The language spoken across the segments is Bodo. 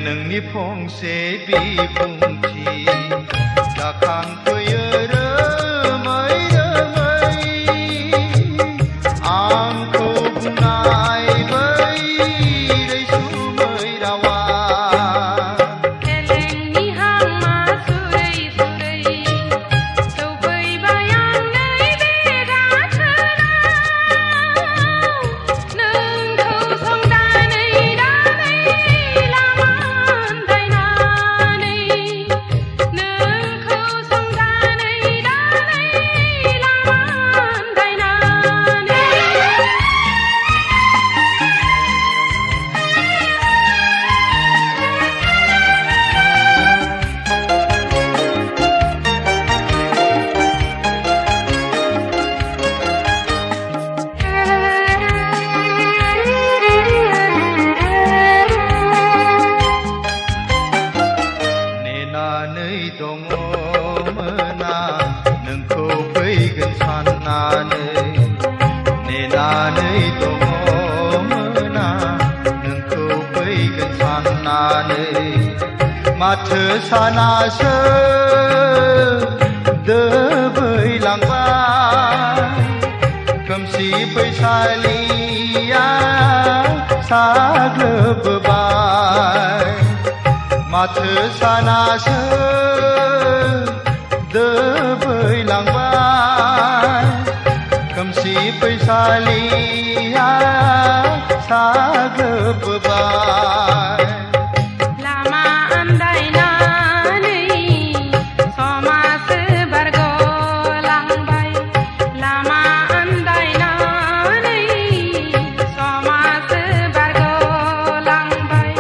नोंनि फंसे बिबुंथि जाखांफैयो रोमै रोमै आंखौ बुंनाय बै रैसुमै रावा एलेंनि हांमा सुरै सुरै सौफैबाय आं नैबे गाथोनाव नोंखौ संदानै दानै लामा नोंखौ फैगोन साननानै नेनानै दङमोना नोंखौ फैगोन साननानै माथो सानासो दोबैलांबाय खोमसि फैसालिया साग्लोबबाय माथो सानासो दोबैलांबाय खोमसि फैसालिया साग्लोबबाय लामा आन्दायनानै समासो बारग'लांबाय लामा आन्दायनानै समासो बारग'लांबाय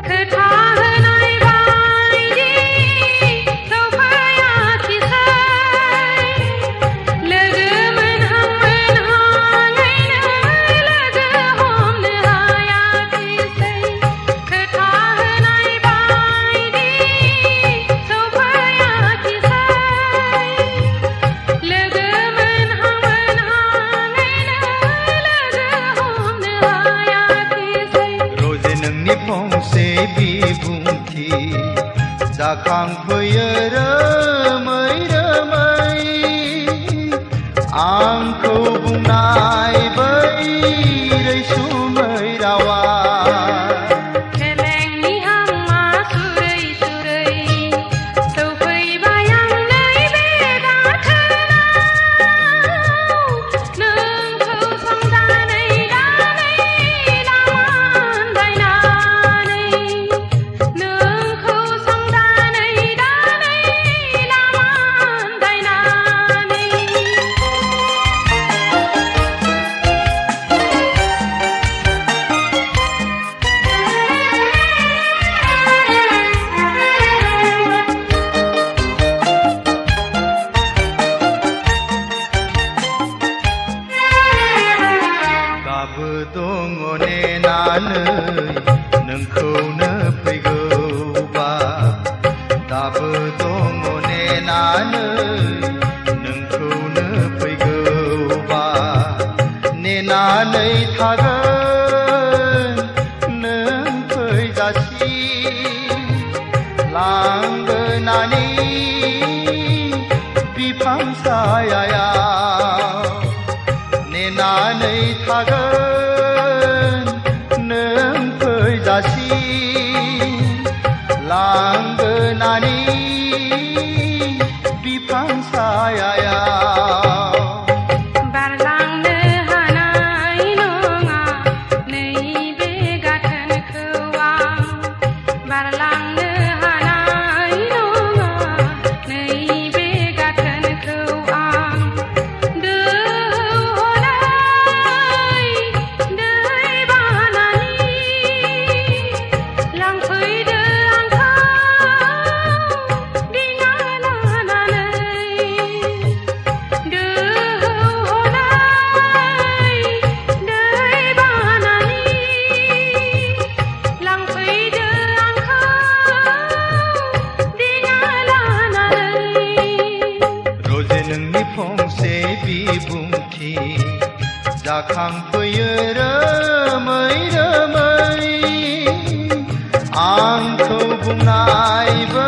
खोथा होनाय बायदि सौफैयाखिसै लोगो मोनहां मोनहाङैनो लोगो हमनो हायाखिसै खोथा होनाय बायदि सौफैयाखिसै लोगो मोनहां मोनहाङैनो लोगो हमनो हायाखिसै रजे नोंनि फंसे बिबुंथि जाखांफैयो रोमै रोमै आंखौ बुंनाय बै रैसुमै रावा एलेंनि हांमा सुरै सुरै सौफैबाय आं नैबे गाथोनाव नोंखौ संदानै दानै लामा आन्दायनानै नोंखौ संदानै दानै लामा आन्दायनानै दाबो दङ नेनानै नोंखौनो फैगौबा दाबो दङ नेनानै नोंखौनो फैगौबा नेनानै थागोन नों फैजासि लांगोनानि बिफां सायायाव नेनानै थागोन नों फैजासि लांगोनानि बिफां सायायाव बारलांनो हानाय नङा नैबे गाथोनखौ आं बारलांनो हानाय नङा नैबे गाथोनखौ आं दोहौनाय दै बानानि लांफैदो आंखौ जाखांफैयो रोमै रोमै आंखौ बुंनायबो